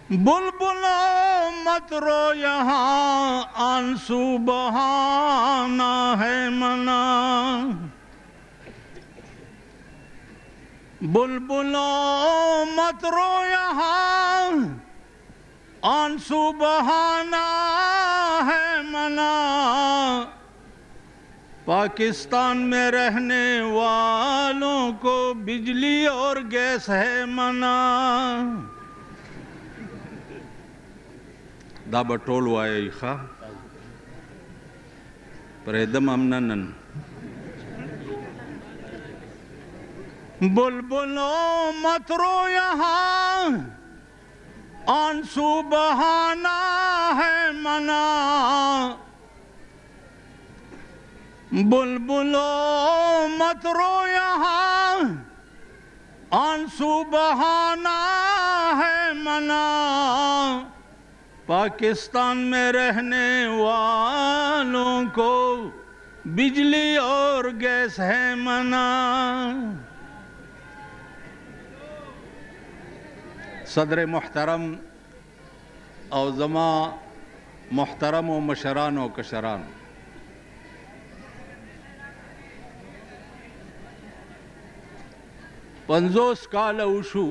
बुलबुलों मत रो यहाँ आंसू बहाना है मना। बुलबुलों मत रो यहाँ आंसू बहाना है मना। पाकिस्तान में रहने वालों को बिजली और गैस है मना। दा बटोल वाये खा पर एकदम अमनन। बुलबुलों मत रो यहाँ आंसू बहाना है मना। बुलबुलों मत रो यहाँ आंसू बहाना है मना। पाकिस्तान में रहने वालों को बिजली और गैस है मना। सदर मुहतरम और ज़मा मुहतरम व मशरान व कशरान, पंजोस काल उशु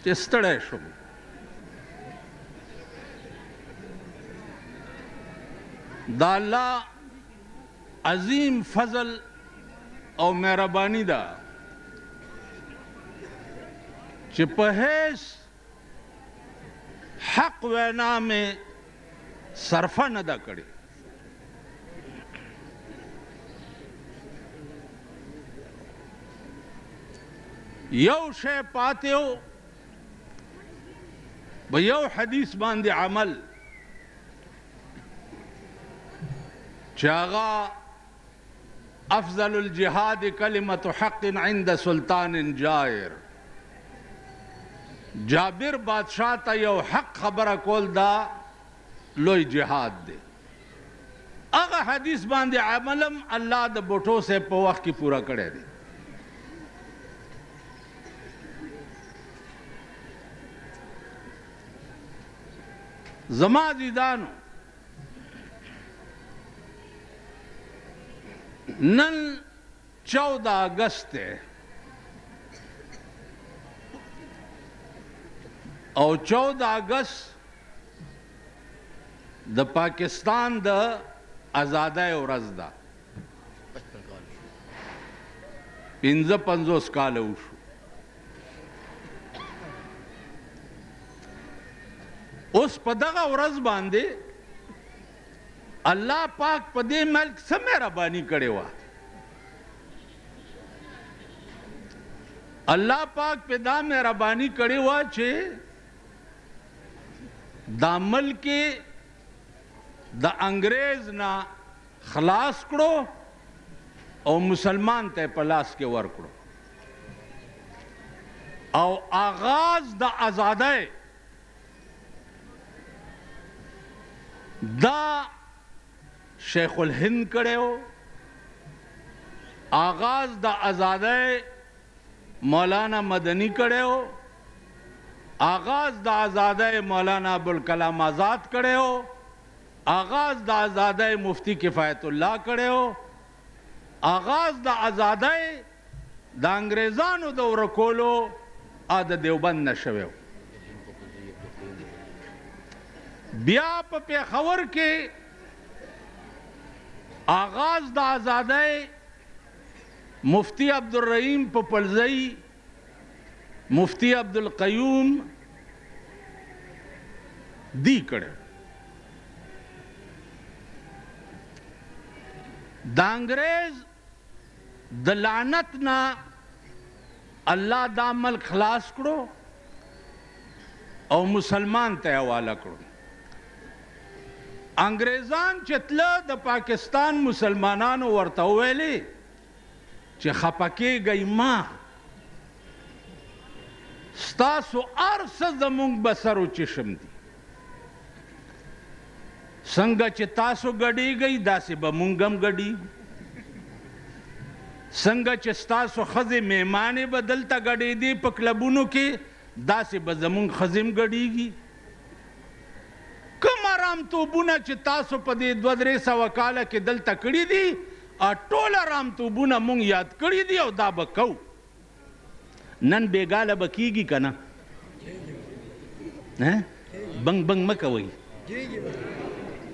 चिस्तड़े शुम दाला अजीम फजल और मेहरबानी दा चिपहेस हक वैना में सरफा नदा करे। यौ शे पाते हो यौ हदीस बांधे अमल चागा अफजलुल जिहाद कलिमत हक़्क़िन इंद सुल्तान जायर। जाबिर बादशाह ता यौ हक खबर कोल दा लोई जिहाद दे। अगर हदीस बांधे अमलम अल्लाह द बोटो से पवख की पूरा करे दे। जमाजीदानो नन 14 अगस्त है और 14 अगस्त द पाकिस्तान द आज़ादाई वरज़ दा 55 काल उशु। उस पदगा वरज़ बांधे अल्लाह पाक पदे मल्क से मेहरबानी करे वा। अल्लाह पाक पेदा मेहरबानी करे वा चे दामल के द अंग्रेज ना खलास करो और मुसलमान ते पलास के वर करो और आगाज द आज़ादाई दा शेखुल हिंद करे हो। आगाज द आज़ादाई मौलाना मदनी करे हो। आगाज द आज़ादाई मौलाना अबुल कलाम आज़ाद करे हो। आगाज द आज़ादाई मुफ्ती किफ़ायतुल्लाह करे हो। आगाज द आज़ादाई द अंग्रेज़ानो द वरकोलो आद देवबंद नशवे हो। बिया पे खबर के आगाज द आज़ादाई मुफ्ती अब्दुल रहीम पपलजई मुफ्ती अब्दुल क़य्यूम दी करे। द अंग्रेज द लानत ना अल्लाह दामल खलास करो और मुसलमान ते हवाला करो। अंग्रेजान चितला द पाकिस्तान मुसलमानानो वर्ता वेले चे खपके गई मां स्तासो अर्स जमुंग बसरो चिशम दी संग चे तासो गड़ी गई दासे बमुंगम गड़ी संग चे स्तासो खजे मेहमाने बदलता गड़ी दी पकलबुनो के داسې به زمونږ ښځې هم ګډېږي. کوم ارامتوبونه چې تاسو په دې 200-300 کاله کې دلته کړي دي ټول ارامتوبونه مونږ یاد کړي دي او دا به کوو. نن بېګاله به کېږي که نه؟ بنګ بنګ مه کوئ.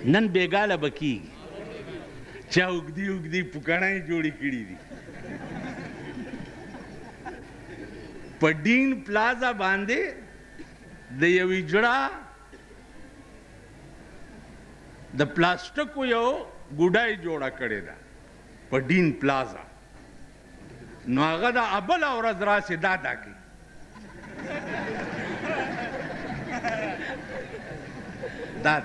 نن بېګاله به کېږي. چا اوږدې اوږدې پوکڼۍ جوړې کړي دي. په ډین پلازا باندې د یوې جړه د پلاستیکو یو ګوډۍ جوړه کړې ده په ډین پلازا. نو هغه د بله ورځ راسې دا کوي. دا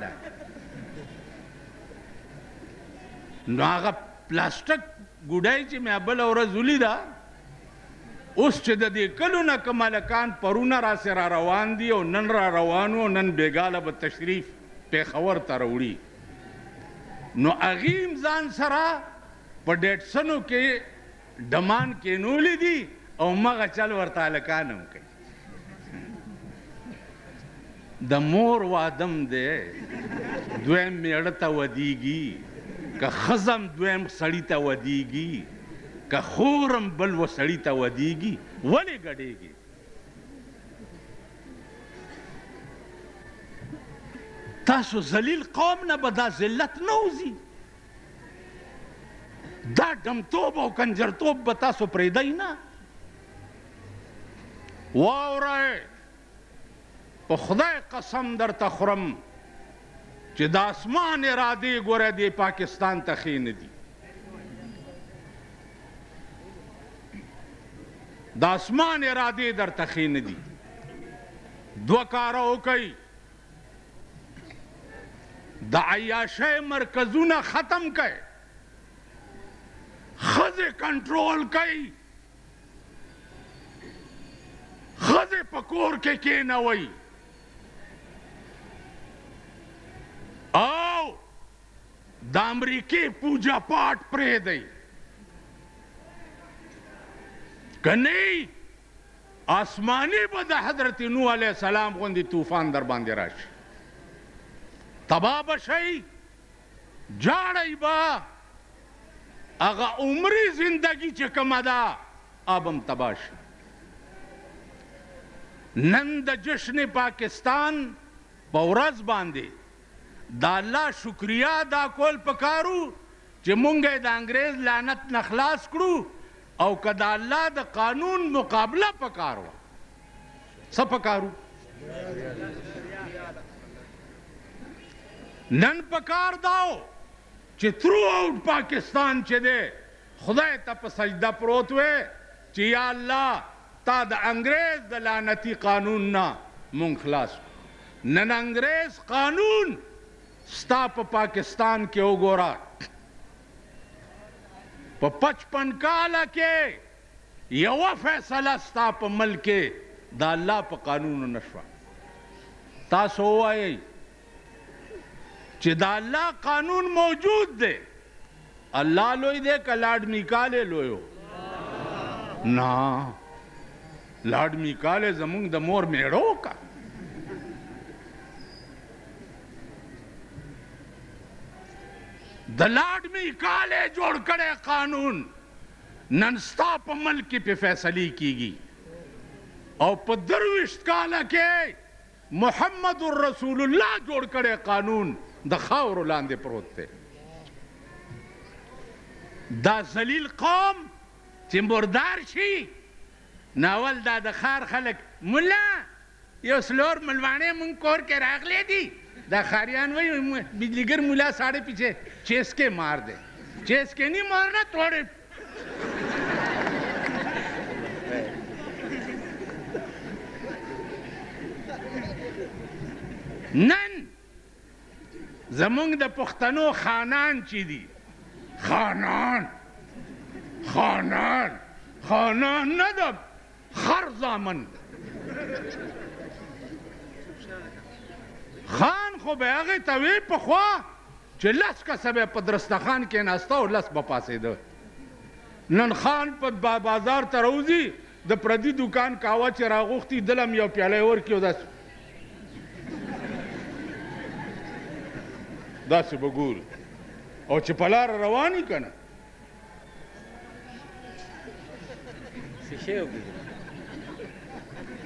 نو هغه پلاستیک ګوډۍ چې مې بله ورځ ولیده، اوس چې د دې کلو نه که ملکان پرونه راسې را روان دي او نن را روان و، نن بېګاله به تشریف پېښور ته راوړي، نو هغې هم ځان سره په ډیټسنو کې ډمان کېنولي دي او مغه چل ورته هلکان هم کوي. د مور وادم دی، دویم میړه ته ودیږي، که ښځم دویم سړي ته ودیږي، که خورم بل و سړي ته ودیږي. ولې ګډېږي؟ تاسو ذلیل قوم نه به دا ذلت نه وځي، دا ډمتوب او کنجرتوب به تاسو پرېږدئ نه. واورئ، په خدای قسم درته خورم چې د اسمان ارادې ګوره دې پاکستان ته ښې نه دي. د اسمان ارادې درته ښې نه دي. 2 کاره وکئ، د عیاشۍ مرکزونه ختم کئ، ښځې کنټرول کئ، ښځې په کور کې کېنوئ او د امریکې پوجا پاټ پرېږدئ. که نه آسماني به د حضرت نوح علیه السلام غوندې طوفان در باندې راشي، تباه به شئ، جاړئ به، هغه عمري زندگی چې کومه ده اب هم تباه شي. نن د جشن پاکستان په ورځ باندې د الله شکریا دا کول پکارو چې مونږ یې د انګریز لعنت نه خلاص کړو، او که د الله د قانون مقابله پکار وه. څه پکارو؟ نن پکار داو چې تھرو آؤٹ پاکستان چې دی خدای ته په سجده پروت وی چې یا الله تا د انګریز د لعنتي قانون نه مونږ خلاص کړو. نن انګریز قانون ستا په پاکستان کې وګوره، په 55 کاله کې یوه فیصله ستا په ملک کې د الله په قانونو نه شوه. تاسو ووایئ چې د الله قانون موجود دی، الله لوی دی که لاډ میکالې لوی و؟ نه، لاډ میکالې زمونږ د مور میړه وکړه. د لاډ میکالې جوړ کړی قانون نن ستا په ملک کې پې فیصلې کیږي، او په 23 کاله کې محمد رسول الله جوړ کړی قانون د خاورو لاندې پروت دی. دا ذلیل قوم چې مردار شي، ناول دا د ښار خلک ملا یو سلور ملواڼې مونږ کور کې راغلی دي، دا خاریان وایي بجلیګر ملا ساڑے پیچھے چیس کے مار دے. چیس کے نہیں مارنا، توڑے. نن زمونږ د پښتنو خانان چې دي، خانان نه د خر زامن، خان خو به هغې ته وی پخوا چې 10 کسه به په درستخان کې ناسته او 10 به پاسېده. نن خان په بازار ته راوځي د پردي دکان کاوه چې راغوښتي دلم یو پیاله ورکړي او داسې به ګوري او چې په لاره روان یي که نه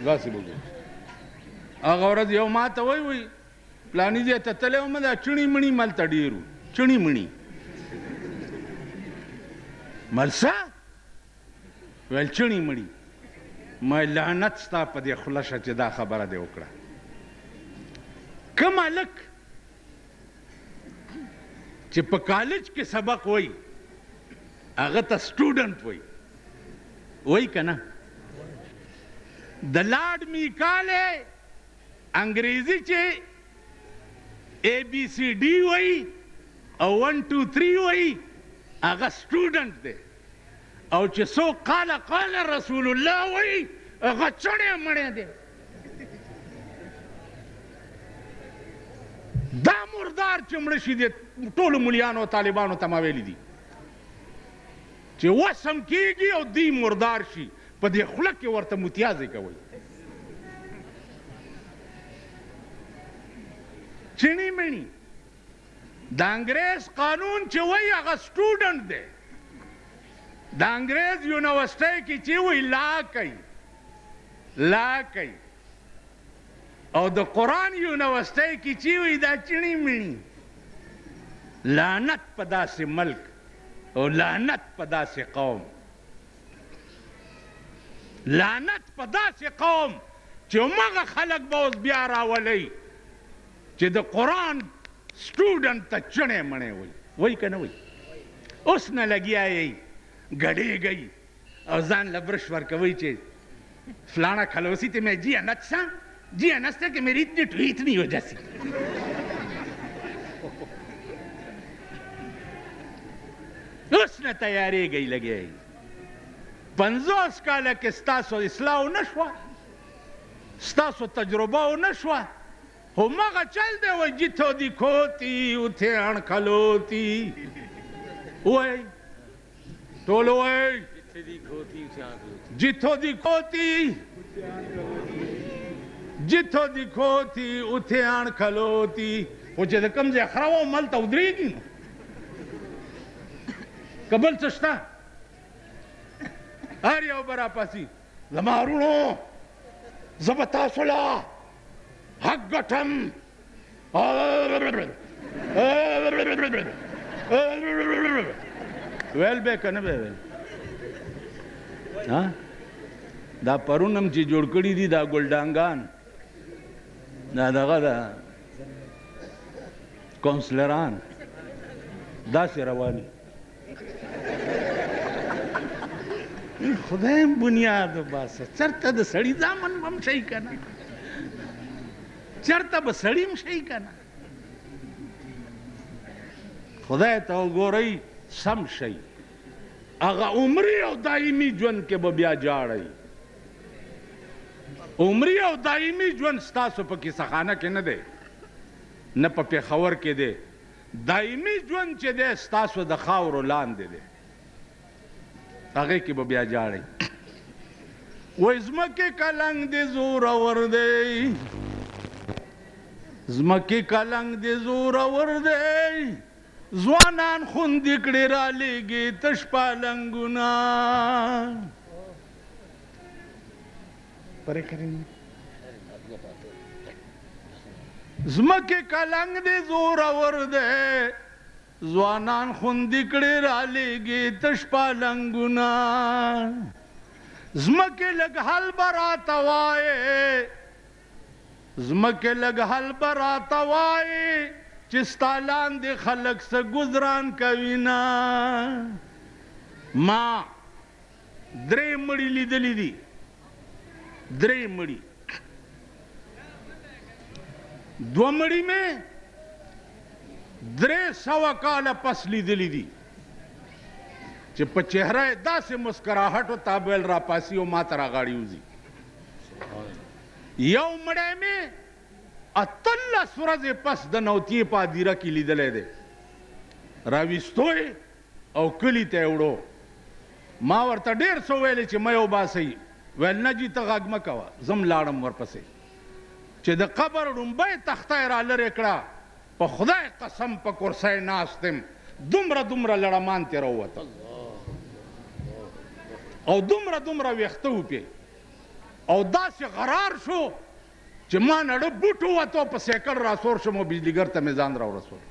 داسې به ګوري. هغه ورځ یو ما ته وایي پلاني ځای ته تللی وم دا چڼي مڼي ملته ډېر وو چڼي مڼي ملسه ویل چڼي مڼي ما لعنت ستا په دې خوله شه چې دا خبره دې وکړه. کوم هلک چې په کالج کې سبق وایي هغه ته سټوډنټ وایي که نه. د لارډ میکالې انګریزي چې ABCD وایي او 1 2 3 وایي هغه سټوډنټ دی او چې څوک قال رسول الله وایي هغه چڼی مڼی دی. دا مردار چې مړه شي دی ټولو ملیانو او طالبانو ته ما ویلي دي چې وسم کېږي او دوی مردار شي په دې خوله کې ورته متیازې کوئ. چڼي مڼي د انګریز قانون چې وایي هغه سټوډنټ دی. د انګریز یونیورسټۍ کې چې وایي لا کوي او د قرآن یونیورسټۍ کې چې وایي دا چڼي مڼي. لعنت په داسې ملک او لعنت په داسې قوم لعنت په داسې قوم چې همغه خلک به اوس بیا راولئ چې د قرآن سټوډنټ ته چڼی مڼی وایي که نه وایي. اوس نه لګیا یئ گڑیگئی اور ځان له برش ورکوي چې فلانا کھلوسی ته میں جی انت سا جی انستا کہ میری اتنی ٹویت نہیں ہو جاسی. اوس نه تیاریږئ لګیا 50 کاله کې ستاسو اصلاح ونه شوه ستاسو تجربه ونه شوه همغه چل دی وایي جتو دیکھوتی اتھے اڻکھلوتی وایي ټول وایي جتو دیکھوتی اتھے اڻکھلوتی. خو چې د کوم ځای خره وه هملته ودرېږي نو که بل څه شته هر یو به راپاسي زما وروڼو زه به تاسو له حق ګټم ویل به که نه به ویل. دا پرون هم چې جوړ کړي دي دا ګلډانګان دا دغه ده کونسلران داسې رواني خدایم بنیاد وباسه چېرته د سړي زامن به هم شي که نه چېرته به سړي هم شي که نه. خدای ته وګورئ سم شي هغه عمري او دایمي ژوند کې به بیا جاړئ. عمري او دایمي ژوند ستاسو په کیسهخانه کې نه دی نه په پېښور کې دی. دایمي ژوند چې دی ستاسو د خاورو لاندې دی هغې کې به بیا جاړئ. وایي ځمکې کلنګ دې زورور دی ځمکې کلنګ دې زورور دی ځوانان خوندې کړې رالیږي تش پالنګونه. ځمکې کلنګ دې زورور دی ځوانان خوندې کړې رالیږي تش پالنګونه. ځمکې لږ حل به راته وایې ځمکې لږ حل به راته وایې چې ستا لاندې خلک څه ګزران کوي نه. ما 3 مړي لیدلي دي 3 مړي 2 مړي مې 300 کاله پس لیدلي دي چې په چهره یې داسې مسکراهټ و تابل راپاسي او ما ته راغاړي وځي. یو مړی مې 18 ورځې پس د نوتیې په هدیره کې لیدلی دی راویستو او کلي ته یې وړو. ما ورته ډېر څه ویلې چې مه یې وباسئ ویل نه جي ته غږ مه کوه زم لاړم ورپسې چې د قبر ډومبۍ تخته یې را لرې کړه په خدای قسم په کرسۍ ناست یم دومره لړمان ترې راووتل او دومره ویښته وپې او داسې غرار شو چې ما نړه بوټ ووت او په سیکل راسور شم او بجلیګر ته مې ځان راورسول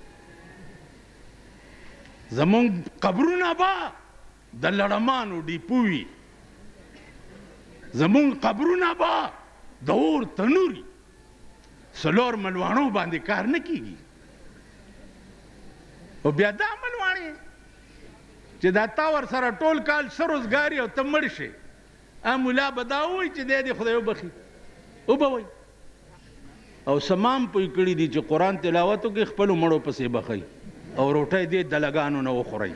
زمونږ قبرونه به د لړمانو ډیپو وي زمونږ قبرونه به د اور تنوري څلور ملواڼو باندې کار نه کیږي او بیا دا ملواڼې چې دا تا ورسره ټول کال ښه روزګار او ته مړ شې ملا به دا ووایي چې دی دې خدای وبخي وبه وایي او سمام پوی کړي دي چې قرآن تلاوت وکړي خپلو مړو پسې بخئ او روټۍ دې دلګانو نه وخورئ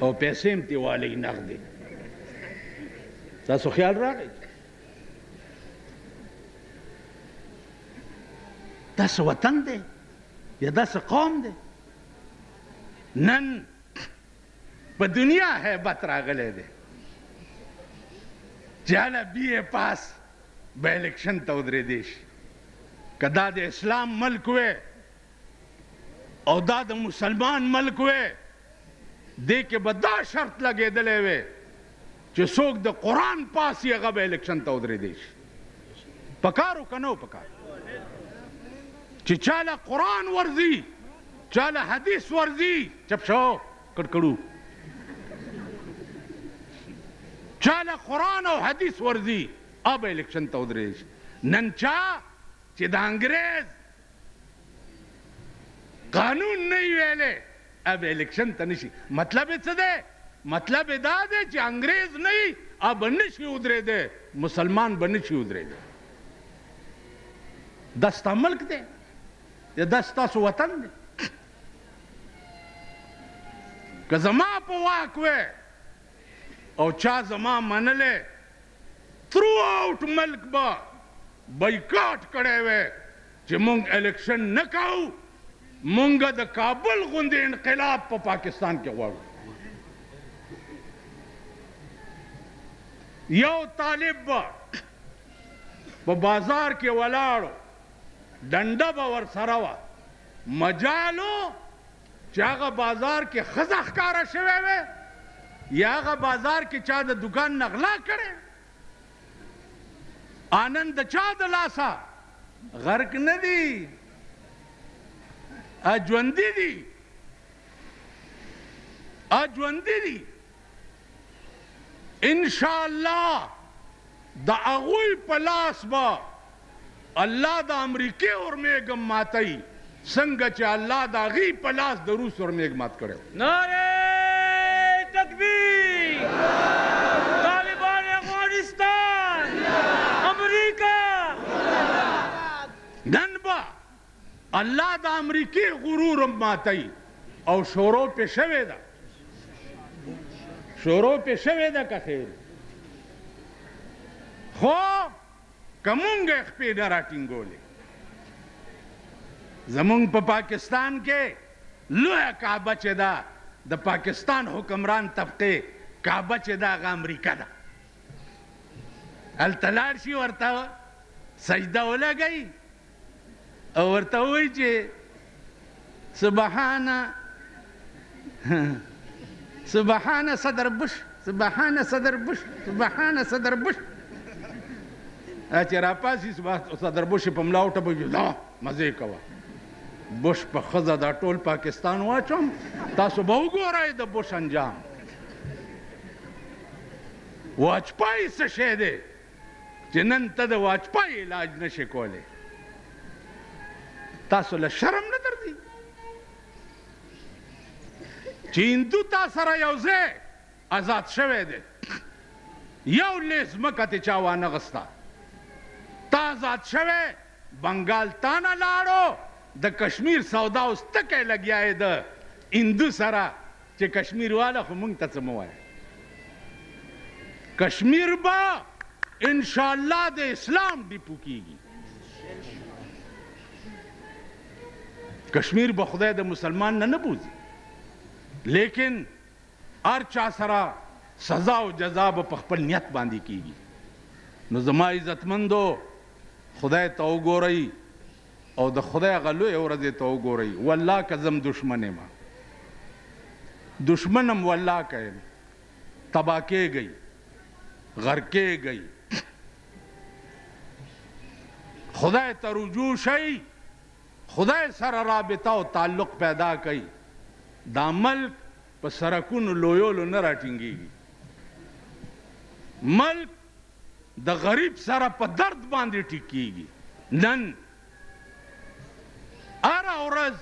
او پیسې هم ترې والئ نغدې تاسو خیال راغی داسې وطن دی یا داسې قوم دی نن په دنیا هیبت راغلی دی چې هله بی اے پاس به الیکشن ته ودرېدی شي که دا د اسلام ملک وی او دا د مسلمان ملک وی دې کې به دا شرط لګېدلی وی چې څوک د قرآن پاس یې هغه به الیکشن ته ودرېدی شي پکار و که نه و پکار چې چاله قرآن ورځي چاله حدیث ورځي چپ شو کړکړو چاله قرآن او حدیث ورځي اب الیکشن ته ودرېدی شي نن چا چې د انګریز قانون نه وی ویلی اب الیکشن ته نشي مطلب یې څه دی مطلب یې دا دی چې انګریز نه وي اب به نشي ودرېدی مسلمان به نشي ودرېدی دا ستا ملک دی یا دا ستاسو وطن دی که زما په واک وی او چا زما منلی تھرو آؤٹ ملک به بایکاټ کړی وی چې مونږ الیکشن نه کوو مونږ د کابل غوندې انقلاب په پاکستان کې غواړو یو طالب به په بازار کې ولاړو ډنډه به ورسره وه مجالو چې هغه بازار کې ښځه ښکاره شوی وی یا هغه بازار کې چا د دکان نه غلا کړی آنند د چا د لاسه غرق نه دي ژوندي دي ژوندي دي انشاءالله د هغوی په لاس به الله د امریکې اورمیږم ماتوي څنګه چې الله د هغې په لاس د روس اورمیږ مات کړی نعرې تکبیر طالبان افغانستان امریکا نن به الله د امریکې غرور ماتوي او شروع پې شوې ده شروع پې شوې ده که خیر خو که مونږ یې خپې نه راټینګولې زمونږ په پاکستان کې لویه کعبه چې ده د پاکستان حکمران طبقې کعبه چې ده هغه امریکا ده هلته لاړ شي ورته سجده ولګوي او ورته ووایي چې سبحان صدر بش سبحان صدر بش سبحان صدر بش چې راپاسي صدر بش په ملا وټه دا مزې کوه بش په ښځه دا ټول پاکستان واچوم تاسو به وګورئ د بش انجام واجپای څه شی دی چې نن ته د واجپای علاج نشې کولی تاسو له شرم نه درځي چې هندو تا سره یو ځای آزاد شوی دی یو لیز ځمکه تې چا وانغسته تا آزاد شوی بنګال تا نه لاړو د کشمیر سودا اوس ټکی لګیا یې د هندو سره چې کشمیر واله خو موږ ته څه مه وایه کشمیر به انشاءالله د اسلام ډیپو کیږي کشمیر به خدای د مسلمان نه بوزي لیکن هر چا سره سزا او جزا به په خپل نیت باندې کیږي نو زما عزتمندو خدای ته وګورئ او د خدای هغه لویې ورځې ته وګورئ. والله که زم دشمن یم، دشمن هم والله که یم، تباه کېږئ، غرق کېږئ. خدای ته رجوع شئ، خدای سره رابطه او تعلق پیدا کړئ. دا ملک په سرکونو لویولو نه راټینګېږي. ملک د غریب سره په درد باندې ټیکېږي. نن هره ورځ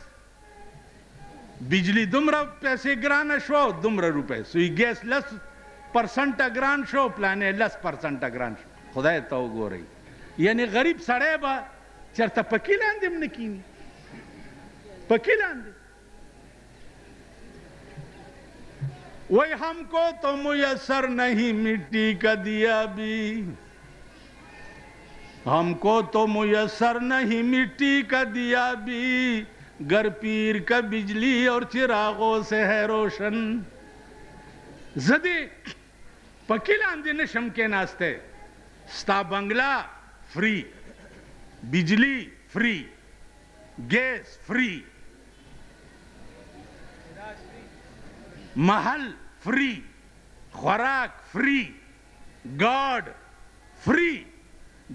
بجلی دومره پیسې ګرانه شو، دومره روپۍ سوی ګیس 10% ګران شو، پلانې 10% ګران شو. خدای ته وګورئ. یعنی غریب سړی به چېرته پکې لاندې هم نه کیني، پکې لاندې. وہی ہم کو تو میسر نہیں مٹی کا دیا بھی، ہم کو تو میسر نہیں مٹی کا دیا بھی، گر پیر کا بجلی اور چراغوں سے ہے روشن. زدی پکی لاندې نشم کې ناسته. ستا بنگلا فری، بجلی فری، گیس فری، محل فری، خوراک فری، گارد فری،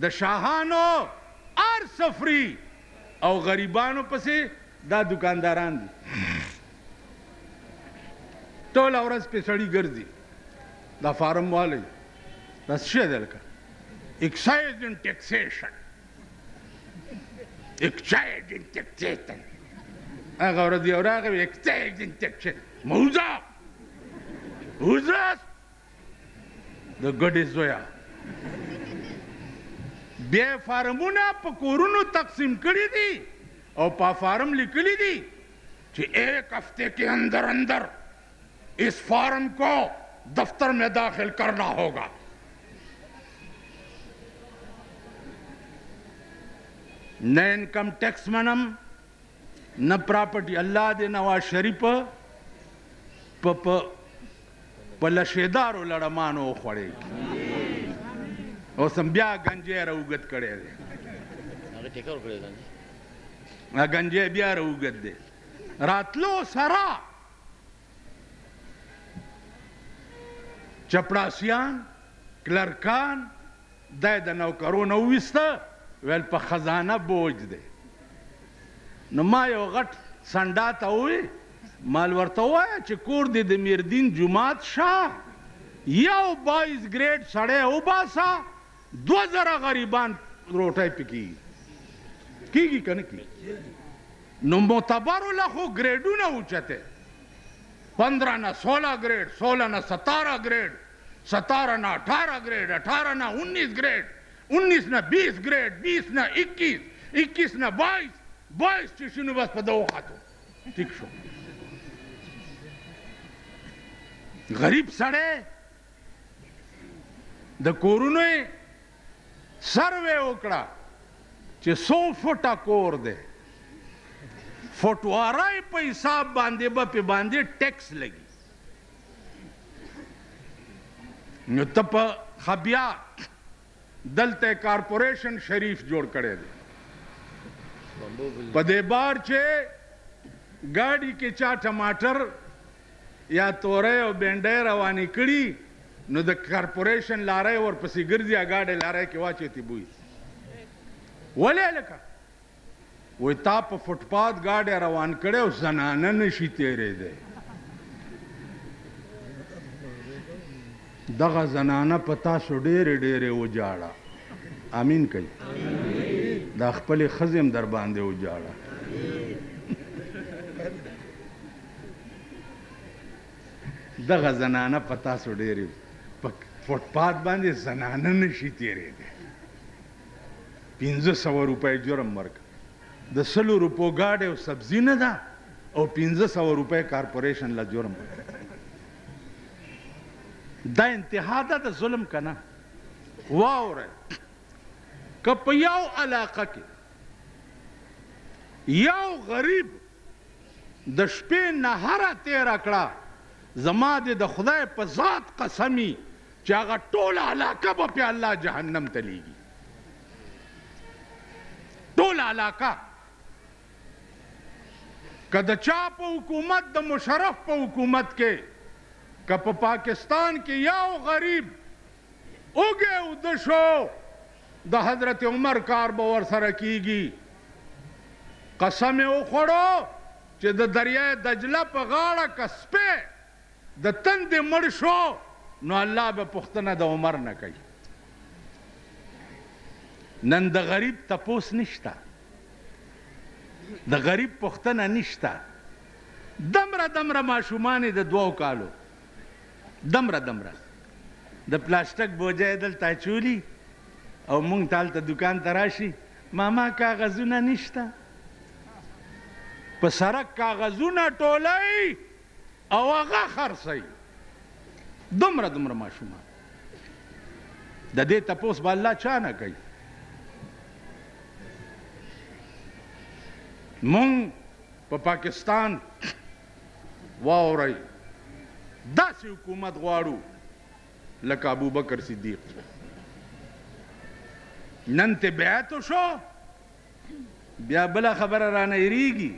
د شاهانو ارس فری، او غریبانو پسې دا دکانداران دي. ټوله ورځ پې سړي ګرځي. دا فارم والی دا څه شی دی لکه اکسایز اینڈ ټیکسیشن، اکسایز اینڈ ټیکسیشن. هغه ورځ یو راغی اکسایز اینڈ ټیکسیشن. موزه Who's that? د ګډې زویا. بیا فارمونه په کورونو تقسیم کړي دي او په فارم لیکلي دي چې 1 ہفتے کے اندر اندر اس فارم کو دفتر میں داخل کرنا ہوگا. نہ انکم ٹیکس منم نہ پراپرٹی. الله دې نواز شریف په لشیدارو لړمانو وخوړی. اوس هم بیا گنجی راوګد کړی دی. گنجی بیا راوګد دی. راتلو سره چپړاسیان کلرکان دی د نوکرونه وویسته، ویل په خزانه بوج دی. نو ما یو غټ سنډا ته ووی مال ورته ووایه چې کور دې د میردین جومات شه، یو 22 ګریډ سړی وباسه، 2000 غریبان روټۍ پې کېږي. کېږي که نه کېږي؟ نو معتبرو له خو ګریډونه اوچته، 15 نه 16 ګریډ، 16 نه 17 ګریډ، 17 نه 18 ګریډ، 18 نه 19 ګریډ، 19 نه 20 ګریډ، 20 نه 21، 21 نه 22، 22 چې شنو بس په دغو خطو ټیک شو. غریب سړی د کورونو یې سروې وکړه چې 100 فوټه کور دی، فوټوارۍ په حساب باندې به پې باندې ټیکس لګي. نو ته په خبیا دلته کارپوریشن شریف جوړ کړی دی. په دې بار چې ګاډي کې چا ټماټر یا تورۍ او بینډۍ روانې کړي، نو د کارپوریشن لارۍ ورپسې ګرځي، ګاډۍ لارۍ کې واچوي بوی. ولې لکه وایي تا په فوټپات ګاډی روان کړی او زنانه نشي تېرېدی. دغه زنانه په تاسو ډېرې ډېرې وجاړه. امین کوي. دا خپلې ښځې هم در باندې وجاړه. دغه زنانه په تاسو ډېرې په فوټپات باندې زنانه نشي تېرېدی. 500 روپۍ جرم ورکړه. د 100 روپو ګاډی او سبزي نه ده او 500 روپۍ کارپوریشن له جرم. دا انتها ده د ظلم که نه؟ واورئ، که په یو علاقه کې یو غریب د شپې نهره تېره کړه، زما دې د خدای په ذات قسمي چې هغه ټوله علاقه به پې الله جهنم ته لیږي ټوله علاقه که د چا په حکومت د مشرف په حکومت کې که په پاکستان کې یو غریب اوږې اوده شو د حضرت عمر کار به ورسره کیږي قسم یې وخوړو چې د دریای دجله په غاړه که سپی د تندې مړ شو نو الله به پوښتنه د عمر نه کوي نن د غریب تپوس نشته د غریب پوښتنه نشته دمره ماشومان د 2 کالو دمره د پلاستیک بوجه دلته اچولي او مونږ ته هلته دکان ته راشي ماما کاغذونه نشته په سړک کاغذونه ټولوي او هغه خرڅوي دومره ماشومان د دې تپوس به الله چا نه کوي مونږ په پاکستان واورئ داسې حکومت غواړو لکه ابوبکر صدیق نن ته بیعت وشو بیا بله خبره رانه هېرېږي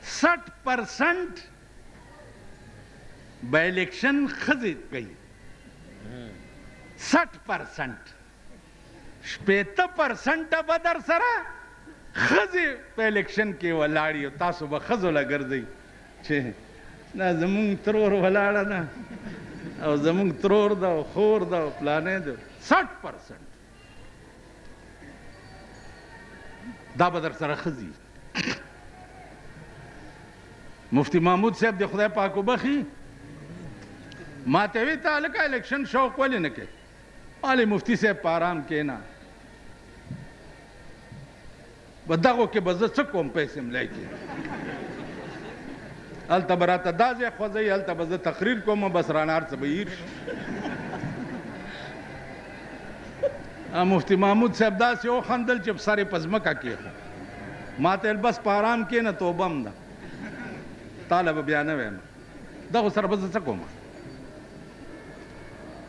60% به الیکشن ښځې کوي 60% 80% به در سره ښځې په الیکشن کې ولاړې او تاسو به ښځو له ګرځئ چې دا زمونږ ترور ولاړه ده او زمونږ ترور ده او خور ده او پلانې ده 60% دا به در سره ښځي مفتی محمود صاحب د خدای پاک وبخي ما ته وی ته هلکه الیکشن شوق ولې نه کوې مالې مفتی صاحب په ارام کښېنه په دغو کې به زه څه کوم پیسې ملای کړي هلته به راته دا ځای خوځوي هلته به زه تقریر کوم بس رانه هر څه به هیر شي مفتی محمود صاحب داسې وخندل چې سر یې په ځمکه کېښود ما ته ویل بس په ارام کښېنه توبه هم ده تاله به بیا نه وایم دغو سره به زه څه کوم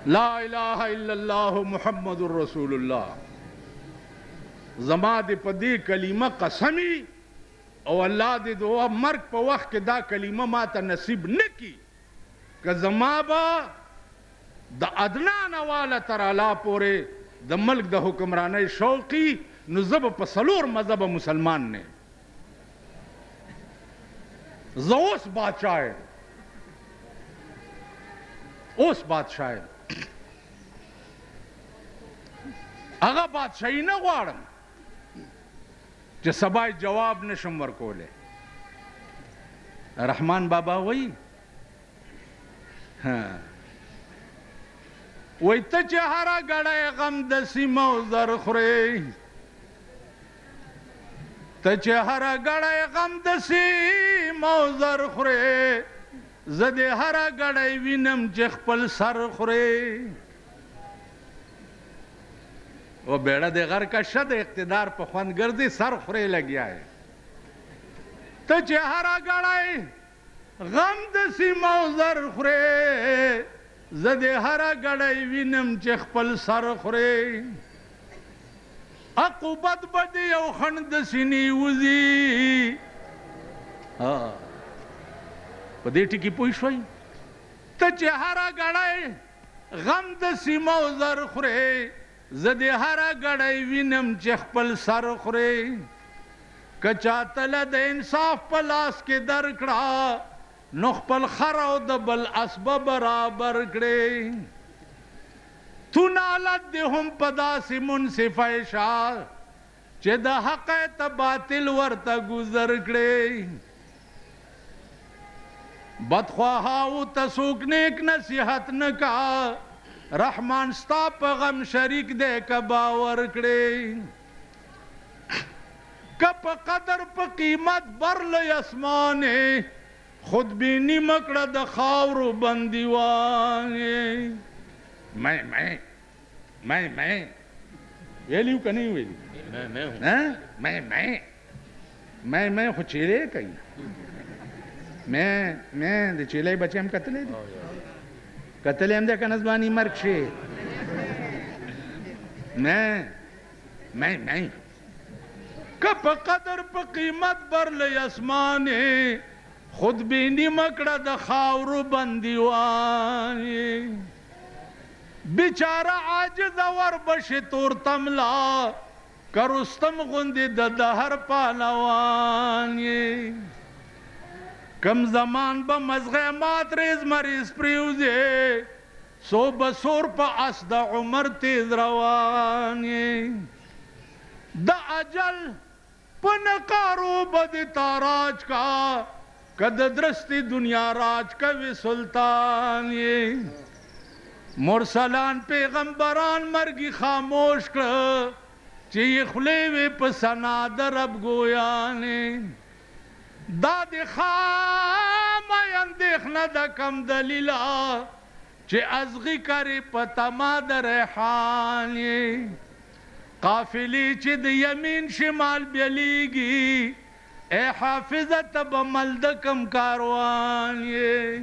لا اله الا الله محمد رسول الله زما دې په دې کلمه قسمي او الله دې د مرګ په وخت کې دا کلمه ما ته نصیب نه کي که زما به د عدنان والا تر اعلی پورې د ملک د حکمرانۍ شوقي نو زه به په 4 مذهبه مسلمان نه زه اوس بادشاه یم اوس بادشاه یم هغه بادشاهي نه غواړم چې سبا جواب نشم ورکولی رحمان بابا وایي وای ته چې هره ګړی غم د سیمه او زر خورې ته چې هره ګړی غم د سیمه او زر خورې زه دې هره ګړی وینم چې خپل سر خورې و بیړه د غر کا شد اقتدار په خوند ګرځي سر خورې لګیا ہے ته چې هره ګړی غم د سیمه او زر خورې زه دې هره ګړی وینم چې خپل سر خورې عقوبت به دې یو خڼ د سینې وځي په دې ټکي پوه شوئ ته چې هره ګړی غم د سیمه او زر خورې زه دې هره ګړی وینم چې خپل سر خورې که چاته له د انصاف په لاس کې درکړه نو خپل خر او د بل اسبه برابر کړې تو نالت دې هم په داسې منصفه شه چې د حق ته باطل ورته ګذر کړې بدخواهاو ته څوک نیک نصیحت نه کا رحمان ستا په غم شریک دی که باور کړې که په قدر په قیمت بر لوی اسمانې خودبینی مکړه د خاورو بندیوانې میں ویلیو که نه ویلی میں خو چیرې کوي میں د چیلې بچې هم کتلی دي کتلی هم دی که نه زماني مرګ شي मैं कप कदर पे कीमत बरले आसमाने खुद भी निमकड़ा द खावरू बंदीवानी बेचारा आज दवर बशे तोर तमला करुस्तम गुंदी दहर पालवानी कम जमान ब मजगे मातरेज मरीज प्रियुजे सो बसोर प असद उमर तेज रवानी द अजल पनकारो बद ताराज का कद दृष्टि दुनिया राज कवि सुल्तान ये मुरसलान पैगंबरान मरगी खामोश कर चे खुले वे पसना दरब गोयाने दाद खाम देखना द कम दलीला चे अजगी करे पतमा दरहान ये काफिली चिद यमीन शिमाल बेलीगी ए हाफिजत बमलदकम कारवान ये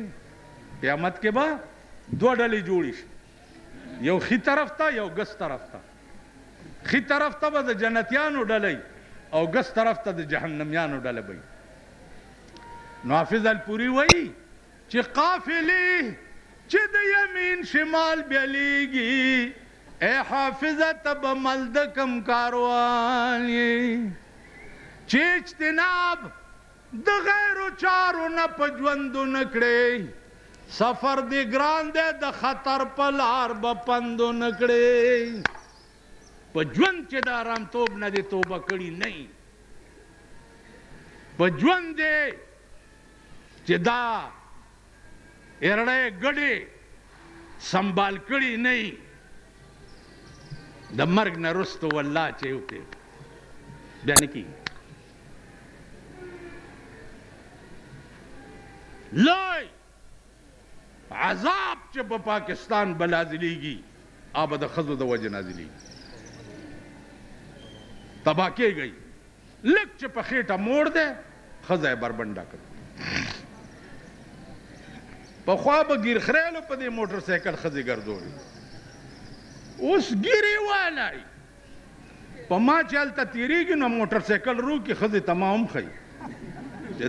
क़यामत के बाद दो डली जोड़ी यो खी तरफ था यो गस तरफ था खी तरफ था बद जन्नतियानो डलई और गस तरफ था जहन्नमियानो डले भाई नाफिज अलपुरी वही चे काफिली चिद यमीन शिमाल बेलीगी ए हाफिजत बमलदकम कारवान ये चेचतनाब द गैरो चारो न पजवंदो नकड़े सफर दे ग्रांदे द खतर पलार बपंदो नकड़े पजवंद चे दाराम तोब न दे तोबा कड़ी नहीं पजवंद दे चे दा एरड़े गड़े संभाल कड़ी नहीं द मर्ग न रुस्तो वल्ला चे उते यानी की लोय आजाब च पाकिस्तान बलाजिलीगी आबद खजो द वजह नाजिलीगी तबाह की गई लिख च पखेटा मोड़ दे खजा बरबंडा कर पख्वाब गिर खरेलो पदे मोटरसाइकिल खजे गर्दोरी उस गिरी वाला पमा चलता तीरेगी ना मोटरसाइकिल रू की खजे तमाम खई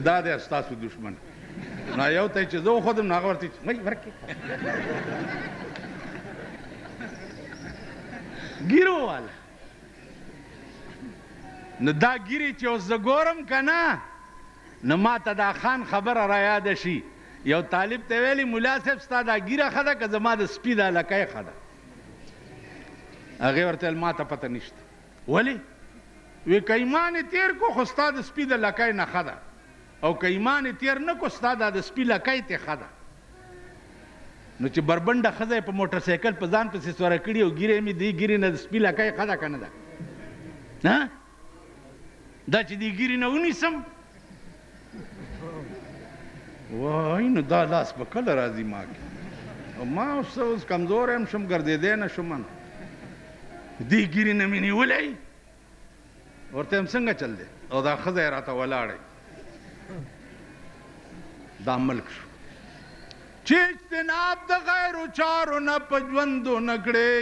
दादे अस्तासु दुश्मन ना यौ तय चीजो खुद नागवरती नहीं वर्के गिरो वाला न दा गिरी चे उस जगोरम कना न माता दा खान खबर را یاد شي یو طالب ته ویلی مولا صاحب ستا دا ګیره خده که زما د سپي دا لکۍ خده هغې ورته ویل ما ته پته نشته ولې وی که ایمان یې تېر کو خو ستا د سپي د لکۍ نه ښه ده او که ایمان یې تېر نه کو ستا دا د سپي لکۍ تې ښه ده نو چې بربنډه ښځه یې په موټر سایکل په ځان پسې سوره کړي او ګیرې مې دې ګیرې نه د سپي لکۍ ښه ده که نه ده دا چې دې ګیرې نه ونیسم وای نو دا لاس به کله راځي ما کې او ما اوس کمزور یم شم ګرځېدی نه شم دې ګیرې نه مې نیولی ورته یم څنګه چل دی او دا ښځه یې راته ولاړی دا ملک شو چې اجتناب د غیرو چارو نه په ژوندو نه کړې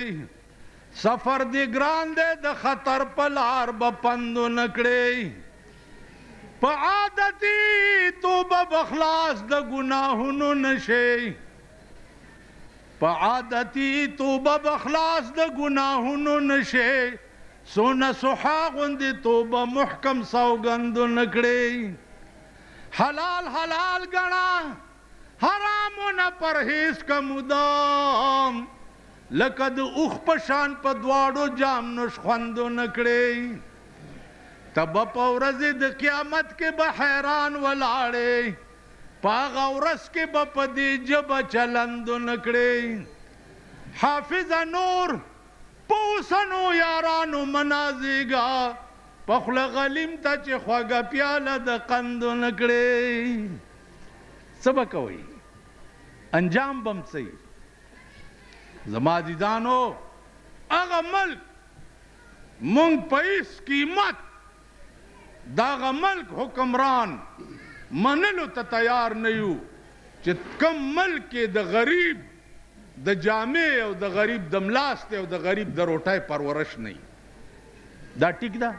سفر دې ګران دی د خطر په لار به پندو نه کړې په عادتي توبه بخلاص د ګناهونو نشي په عادتي توبه بخلاص د ګناهونو نشي سونه سوحا غوندې توبه محکم سوګندو نه کړې حلال حلال ګڼه حرامونه پرهیز که مدام لکه د اوښ په شان په دواړو جام نوش خوندو نه کړې تب په ورځې د قیامت کې به حیران ولاړې په هغه ورځ کې به په دې ژبه چلندو نه کړې حافظه نور په اوسنو یارانو منازېږه په خوله غلیم ته چې خوږه پیاله د قندو نه کړې څه به کوئ انجام به م څه زما عزیزانو هغه ملک مونږ په هېڅ قیمت داغه ملک حکمران منلو ته تیار نه یو چې کم ملک کې د غریب د جامع او د غریب د ملاست او د غریب د روټۍ پرورش نه دا ټیک ده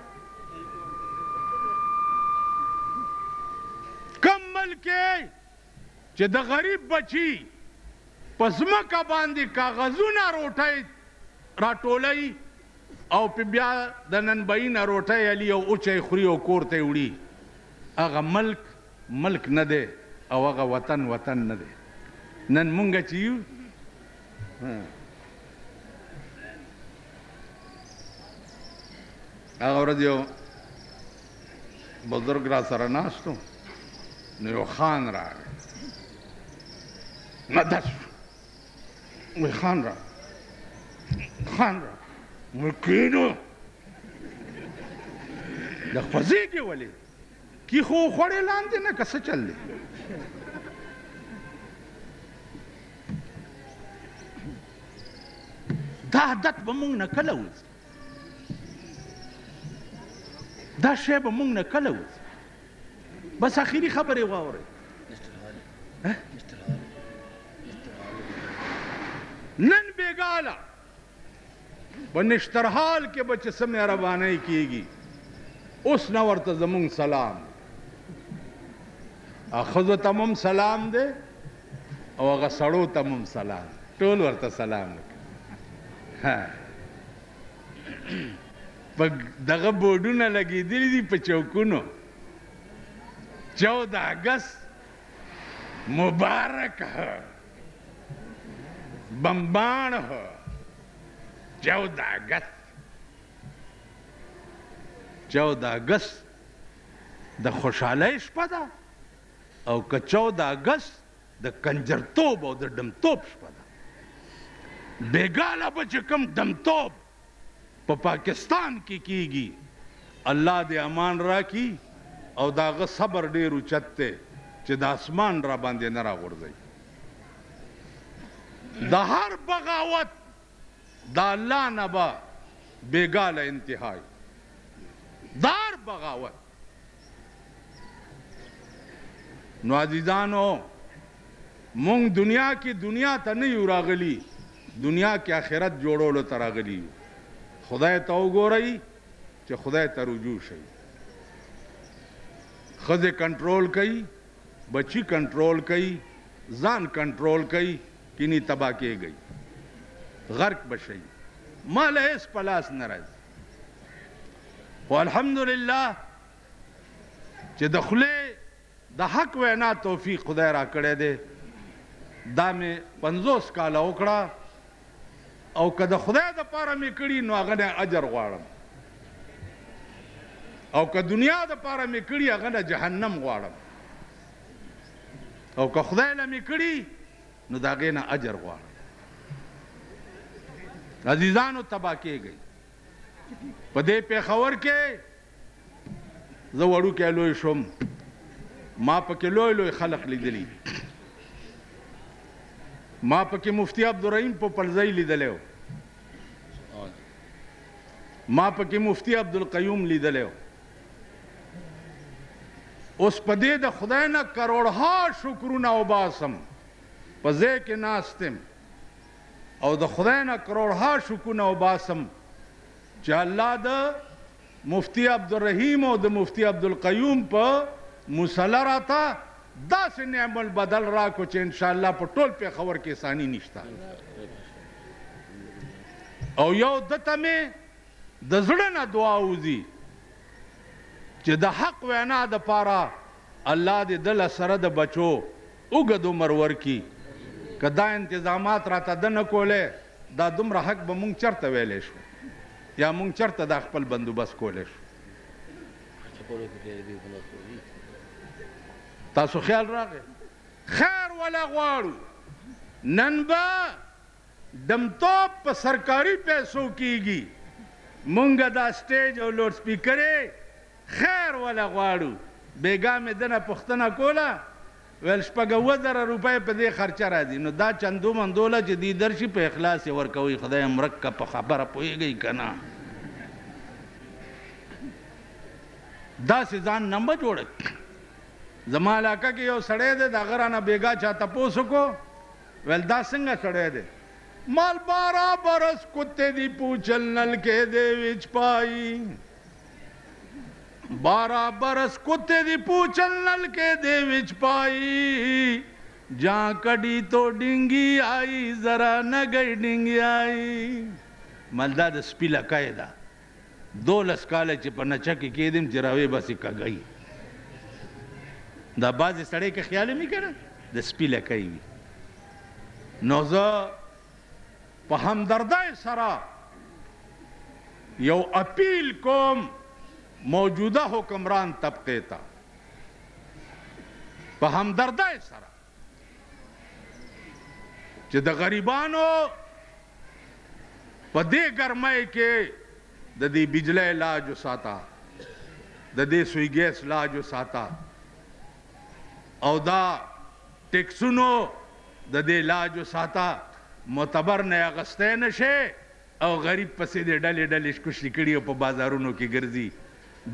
کم ملک چې د غریب بچی په ځمکه باندې کاغذونه روټۍ راټولوي او په بیا د ننبعي نه روټۍ علي او اوچی خوري او کور ته یې وړي هغه ملک نه دی او هغه وطن نه دی نن مونږ چې یو هغه ورځ یو بزرګ را سره ناست و نو یو خان راغی نه داس وی خان را وی کینو د خوځېږي ولې کی خو خوړې لاندې نه که څه چل دی دا عادت به مونږ نه کله وځي دا شی به مونږ نه کله وځي بس آخري خبرې واورئ نن بیګاله په نشترحال کې به چې څه مهربانۍ کېږي اوس نه ورته زمونږ سلام ښځو ته هم سلام دی او هغه سړو ته هم سلام ټول ورته سلام وکړي په دغه بورډونه لګېدلي دي په چوکونو 14 اگست مبارک ہے بمبان ہے 14 اگست د خوشحالۍ شپه ده او که 14 اگست د کنجرتوب او د ډمتوب شپه ده بیګاله به چې کوم ډمتوب په پاکستان کې کیږي الله دې امان راکړي او د هغه صبر ډېر اوچت دی چې د اسمان را باندې نه راغورځوي د هر بغاوت د الله نه به بیګاله انتهای د هر بغاوت نو عزیزانو مونږ دنیا کې دنیا ته نه یو راغلي دنیا کې آخرت جوړولو ته راغلي یو خدای ته وګورئ چې خدای ته رجوع شئ ښځې کنټرول کوي بچی کنټرول کوي ځان کنټرول کوي کینی تباه کېږئ غرق بشئ ماله هېڅ په لاس نه راځي خو الحمدلله چې د خولې د حق وینا توفیق خدای را کړی دی دا مې 50 کاله وکړه او که د خدای دپاره مې کړي نو هغه نه اجر غواړم او که دنیا دپاره مې کړي هغه نه جهنم غواړم او که خدای له مې کړي نو د هغې نه اجر غواړم عزیزانو تباه کېږئ په دې پېښور کې زه وړوکی لوی شوم ما پکې لوی خلق لیدلی ما پکې مفتی عبدالرحیم پوپلزی لیدلی و ما پکې مفتی عبدالقیوم لیدلی و اوس په دې د خدای نه کروڑها شکرونه وباسم په ځای کې ناست یم او د خدای نه کروڑها شکرونه وباسم چې الله د مفتی عبدالرحیم او د مفتی عبدالقیوم په مصله راته داسې نعم البدل راکو چې انشاءالله په ټول پېښور کې ثاني نشته او یو دته مې د زړه نه دعا وځي چې د حق وینا دپاره الله دې دله سره د بچو اوږد عمر ورکړي که دا انتظامات راته ده نه کولی دا دومره حق به مونږ چېرته ویلی شو یا مونږ چېرته دا خپل بندوبست کولی شو تاسو خیال راغی خیر ولا غواړو نن به دمتوب په سرکاري پیسو کیږي مونږ دا سټیج او لوډ سپیکرې خیر ولا غواړو بیګا مې دنه پوښتنه کوله ویل 2,000 روپۍ په دې خرچه راځي نو دا چندو مندوله چې دی درشي په اخلاص یې ورکوئ خدای مرکه په خبره پوهېږئ که نه داسې ځان نه مه جوړئ زما علاقه کې یو سړی دی د هغه رانه بیګا چا تپوس وکړو ویل دا څنګه سړی دی माल 12 बरस कुत्ते दी पूछल नलके दे विच पाई 12 बरस कुत्ते दी पूछल नलके दे विच पाई जहां कड़ी तो डिंगी आई जरा न गई डिंगी आई मलदा द स्पिला कायदा 12 काले च पनचा की केदिम जरावे बस का गई दा बाज सड़े के ख्याल में करे द स्पिला कई नौजा په همدردۍ سره یو اپیل کوم موجوده حکمران طبقه ته په همدردۍ سره چې د غریبانو په دې ګرمۍ کې د دې بجلی لاج وساته د دې سوی ګیس لاج وساته او دا ټیکسونو د دې لاج وساته معتبر نه اغستی نشي او غریب پسې د ډلې ډلې کوشش کړي او په بازارونو کې ګرځي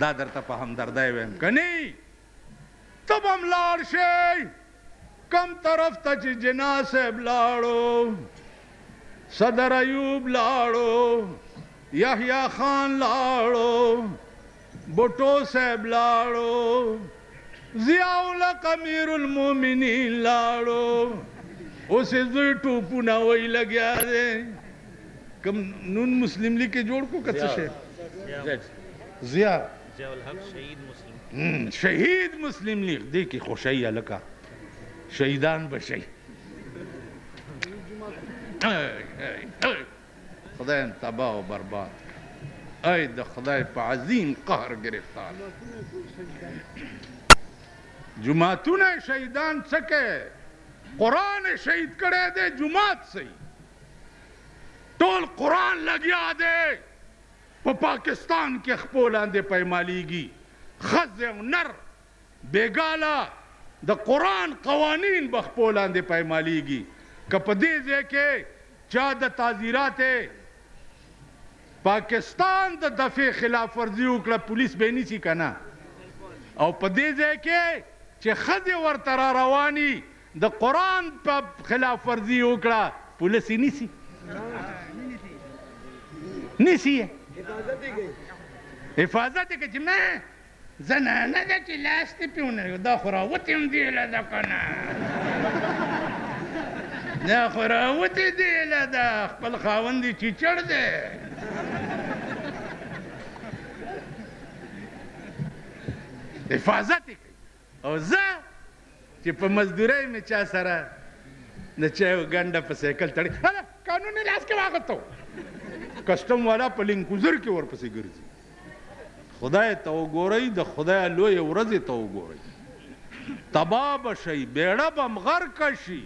دا درته په همدردۍ وایم که نه ته به هم لاړ شئ کم طرف ته چې جناح صاحب لاړو صدر ایوب لاړو یحیی خان لاړو بوټو صاحب لاړو ضیاء الحق امیر المومنین لاړو اسے زوی ٹوپونا وہی لگیا دے کم نون مسلم لیگ کے جوڑ کو کچھ شے ضیاء الحق شہید مسلم لیگ دیکھی خوشائی لکا شہیدان بشئی خدای تباہ و برباد اے دا خدای پا عظیم قہر گرفتار جماعتون شہیدان سکے قرآن شہید کرے دے جماعت سے ٹول قرآن لگیا دے پا پاکستان کے خپولان دے پیمالی گی خز و نر بیگالا دا قرآن قوانین بخپولان دے پیمالی گی کپ دیزے کے چاہ دا تعزیرات پاکستان دا دفع خلاف ورزی اکڑا پولیس بینی سی کنا او پا دیزے کے چہ خز ورطرہ روانی د قرآن په خلاف ورزي وکړه پولیس یې نیسي حفاظت یې کوي چې نه زنانه ده چې لاس دې پې ونه دا خو راوتې هم دیله ده که نه دا خو راوتې دیله ده خپل خاوند یې چیچړ دی حفاظت یې کوي او زه چې په مزدورۍ مې چا سره د چایو ګنډه په سایکل تړي قانون یې لاس کې واغوتو کسټم والا په لینکوزر کې ورپسې ګرځي خدای ته وګورئ د خدای لویې ورځې ته وګورئ تباه به شئ بیړه به م غرقه شي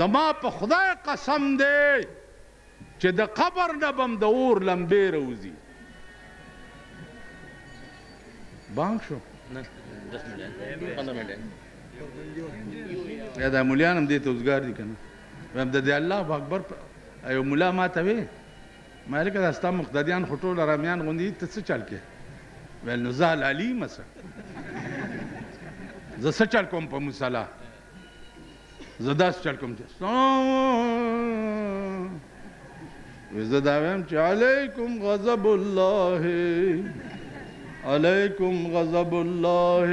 زما په خدای قسم دی چې د قبر نه به م د اور لمبې راوځي بانک شو یا دا مولیان هم دې ته اوزګار دي که نه وایم د دې الله اکبر یو ملا ما ته وې ما لکه دا ستا مقتدیان خو ټول ارامیان غوندې دي ته څه چل کې ویل نو زه حلالي یم څه زه څه چل کوم په مصله زه داسې چل کوم چې زه دا وایم چې علیکم غضب الله علیکم غضب الله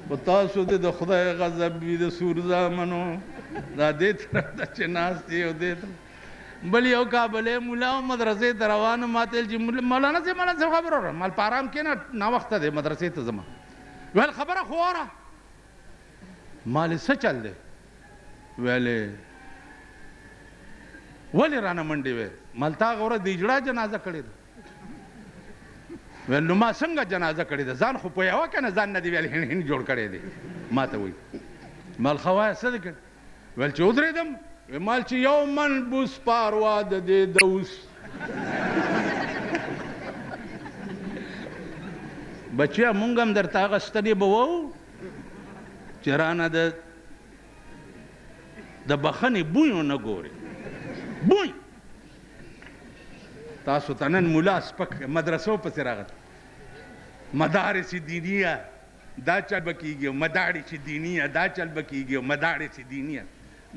پتاسو دې د خدای غضب وي د سور زامنو دا دې طرف ته چې ناست دی او دې طرف بل یو کابلې ملا مدرسې ته روان ما ته چې مولانا صاحب خبره وکړه مال په ارام کښېنه ناوخته دی مدرسې ته ځمه ویل خبره خو واره مال څه چل دی ویلې ولې رانه منډې وې مال تا غوره د اجړا جنازه کړې ده ویل نو ما څنګه جنازه کړې ده ځان خو پوهیوه که نه ځان نه دې ویل هند جوړ کړی دی ما ته وایي مال ښه وایه څه دې کړ ویل چې ودرېدم مال چې یو من بوس پاروا د دې دوس بچیا مونږ هم درته هغه ستړي به وو چې رانه د بخښنې بوی ونه ګورې بوی تاسو ته نن ملا سپک مدرسو پسې راغلی مدارس دینیه دا چل به کېږي مدارس دینیه دا چل به کېږي مدارس دینیه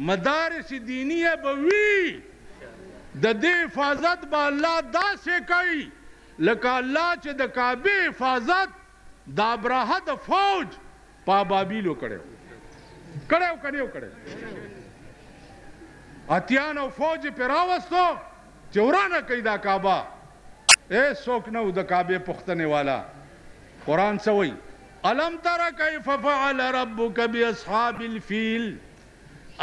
مدارس دینیه به وي د دې حفاظت به الله داسې کوي لکه الله چې د کعبې حفاظت د ابرهه د فوج په ابابیلو کړی که نه کړی اتیانو فوج پې راوستو چې ورانه کوي دا کعبه څوک نه و د کعبې پوښتنې والا قرآن څه وایي الم تر کیف فعل ربک باصحاب الفیل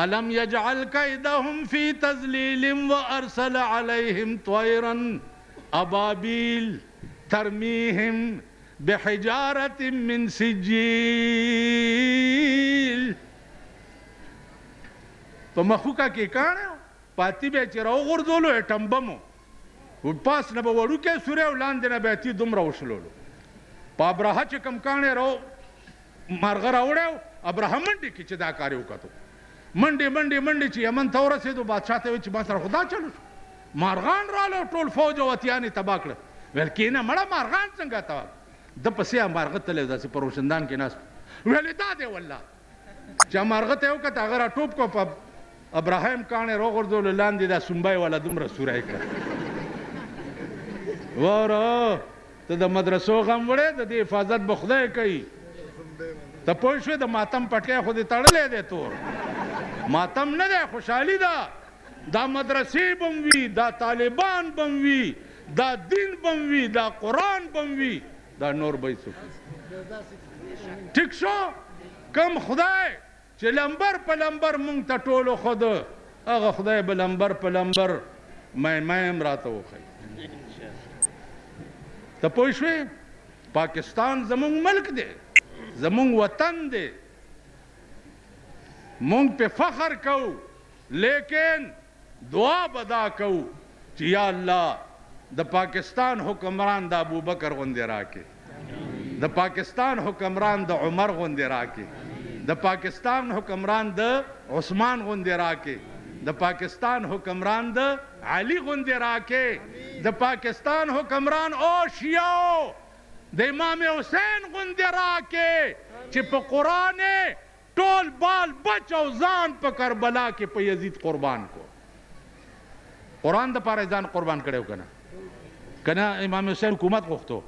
الم یجعل کیدهم فی تضلیل وارسل علیهم طیرا ابابیل ترمیهم بحجارة من سجیل په مخوکه کې کاڼه پاتې به چې راوغورځولو ایټم بم و پاس نه به وړوکی سورې او لاندې نه به یې دومره وشلولو په ابرهه چې کوم کاڼی مارغه راوړی و ابرهه منډې کې چې دا کار یې وکتو منډې چې یمن ته ورسېدو بادشاه ته ویل چې ما سره خو دا چلو شو مارغان راغله ټول فوج او اتیان یې تباه کړه ویل کېنه مړه مارغان څنګه تباه د پسې مارغه تللی داسې په روشندان کې ناست ویلې دا دی والله چې مارغه ته یې وکته هغه راټوپ کړو په ابراهیم کاڼی راوغورځولو لاندې دا سنبی والا دومره سوری یې کړه واره ته د مدرسو غم وړې د دې حفاظت به خدای کوي ته پوه شوې د ماتم پټکی خو دې تړلی دی تور ماتم نه دی خوشحالي ده دا مدرسې به وي دا طالبان به وي دا دین به وي دا قرآن به وي دا نور به یې څوک ټیک شو کم خدای چې لمبر په لمبر مونږ ته ټولو خود هغه خدای به لمبر په لمبر میم راته وښیي ته پوه شوې پاکستان زمونږ ملک دی زمونږ وطن دی مونږ پې فخر کوو لیکن دعا به دا کوو چې یا الله د پاکستان حکمران د ابوبکر غوندې راکې د پاکستان حکمران د عمر غوندې راکې د پاکستان حکمران د عثمان غوندې راکې د پاکستان حکمران د علي غوندې راکې د پاکستان حکمران او شیعو د امام حسین غوندې راکې چې په قرآن ټول بال بچ او ځان په کربلا کې په یزید قربان کو قرآن د پاره ځان قربان کړی و که نه امام حسین حکومت غوښتو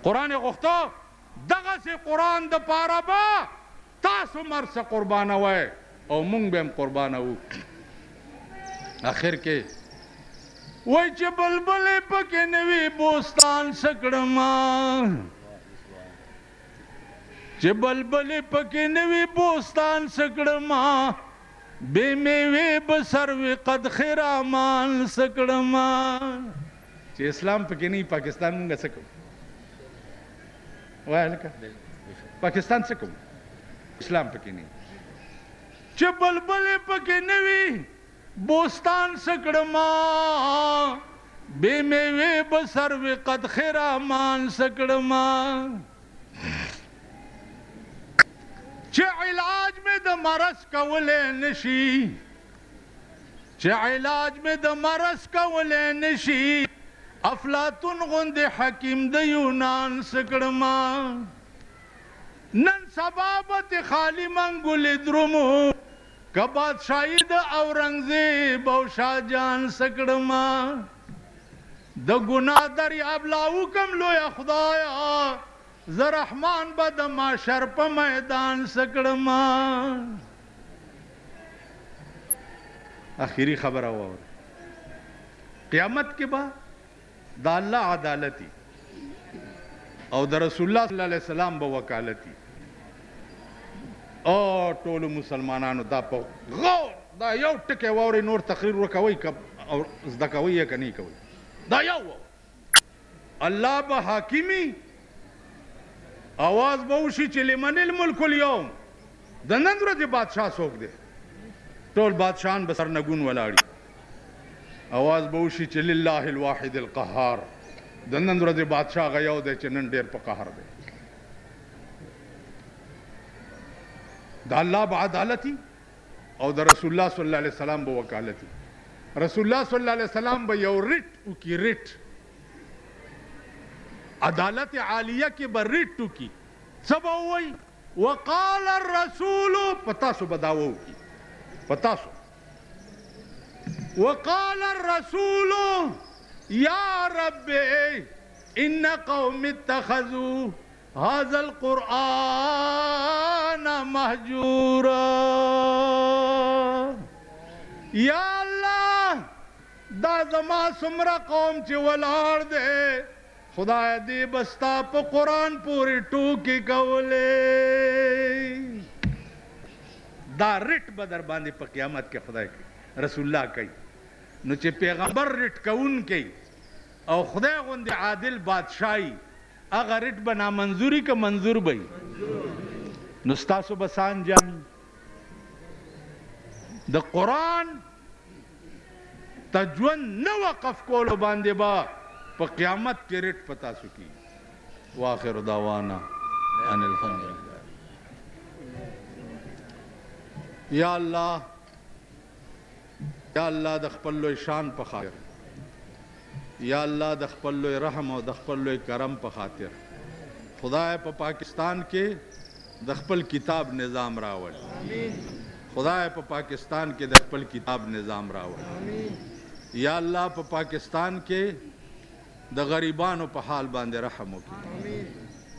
قرآن یې غوښتو دغسې قرآن د پاره به تاسو مرسه قربانوئ او مونږ به هم قربانوو آخر کې وای چې بلبلې پکې نه وي بوستان څه کړمه چې بلبلې پکې نه وي بوستان څه کړمه بې میوې به سروې قد خرامان څه کړمه چې اسلام پکې نه وي پاکستان مونږ څه کوو وایه هلکه پاکستان څه کوو اسلام پکې نه چې بلبلې پکې نه وي بوستان څه کړمه بې میوې به سروې قد خرامان څه کړمه چې علاج مې د مرض کولی نشي چې علاج مې د مرض کولی نشي افلاطون غوندې حکیم د یونان څه کړمه نن سبا به د خالي منګولې درومو که بادشاهي د اورنګزیب او شاهجان څه کړمه د ګناه دریاب لا وکم لویه خدایه زه رحمان به د معشر په میدان څه کړمه آخري خبره واوره قیامت کې به د الله عدالتي او د رسول الله صلی الله علیه وسلم به وکالتي او ټولو مسلمانانو دا په غور دا یو ټکی واورئ نور تقریر وکوئ او زده کوئ یې که نه کوئ دا یو الله به حاکمي आवाज به وشي چې لمن الملک اليوم د نن ورځې بادشاه څوک دی ټول بادشاهان به سرنګون ولاړي आवाज به وشي چې لله الواحد القهار د نن ورځې بادشاه هغه یو دی چې نن ډېر په قهر دی د الله به عدالتي او د رسول الله صلی الله علیه وسلم به وکالتي رسول الله صلی الله علیه وسلم به یو ریټ وکړي ریټ عدالت عالیه کې به ریټ وکړي څه به ووایي وقال الرسول په تاسو به دعوه وکړي पता सो वक़ाल रसूल या रब्बे इन्न कौम इत्तखज़ू हाज़ल कुरआन महजूरा। या अल्लाह दा ज़मा सुमरा कौम च वलाड़ दे खुदा दी बस्ता प कुरान पूरी टूकी कवले दा रिट बदर बांधी प क़यामत के खुदा की रसूलुल्लाह कई नु चे पैगंबर रिट कउन कई और खुदा गुंद आदिल बादशाही अगर रिट बना मंजूरी का मंजूर बई नुस्तासु बसान जान द कुरान तजवन न वक़फ कोलो बांधे बा प क़यामत के रिट पता सुकी। वाखिर दावाना अनिल हम्दुलिल्लाह। या अल्लाह द खपल्लो शान प खातिर, या अल्लाह द खपल्लो रहम और द खपल्लो करम प खातिर खुदा प पाकिस्तान के द खपल किताब निज़ाम रावल, खुदा प पाकिस्तान के द खपल किताब निज़ाम रावल। या अल्लाह प पाकिस्तान के द गरीबानों प हाल बांधे रहम की,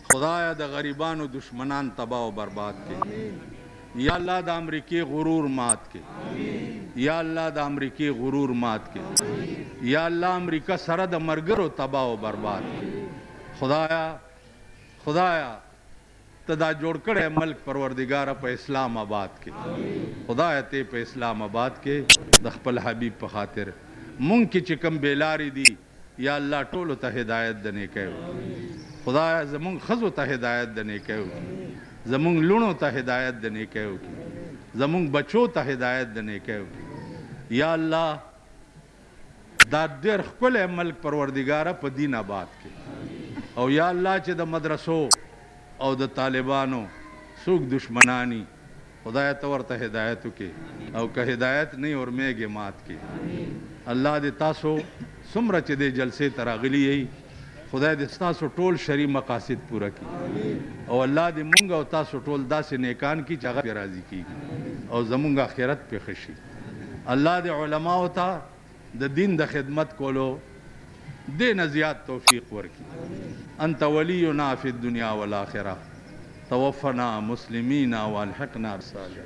खुदाया द गरीबानों दुश्मनान तबाह बर्बाद के। या अल्लाह द अमरीकी गुरूर मात के, या अल्लाह द अमरीकी गुरूर मात के। या अल्लाह अमरीका सरद मरगरो तबाह बर्बाद के। खुदाया तदा जोड़ कड़े मल्क परवरदिगार प इस्लामाबाद के, खुदाया ते पे इस्लामाबाद के दखपल हबीब प खातिर मुंग की चिकम बेलारी दी। या अल्लाह टोलो ता हिदायत दने कहो, खुदाया जमुंग खजो ता हिदायत दने कहो, जमुंग लुणो ता हिदायत दने कहो, जमुंग बचो ता हिदायत दने कहो। या अल्लाह दादेर खुल मल्क परवरदिगार प दीनाबाद के और या अल्लाह चे द मदरसो और द तालिबानो सुख दुश्मनानी खुदाया तवर ता हिदायत के और का हिदायत नहीं और मेघे मात के। अल्लाह दे तासो सुमरा चे दे जलसे तरागली यही खुदा दे तासो टोल शरी मकासिद पूरा की और अल्लाह दे मुंगा और तासो टोल दा से नेकान की जगह पे राजी की और जमुंगा आखिरत पे खुशी। अल्लाह दे उलमा होता द दिन द खिदमत कोलो दे नजियात तौफीक वर्की। अंत वलीयुना फि दुनिया वल आखिरह तवफ़ना मुस्लिमीना वअल्हिक़ना बिस्सालिहीन।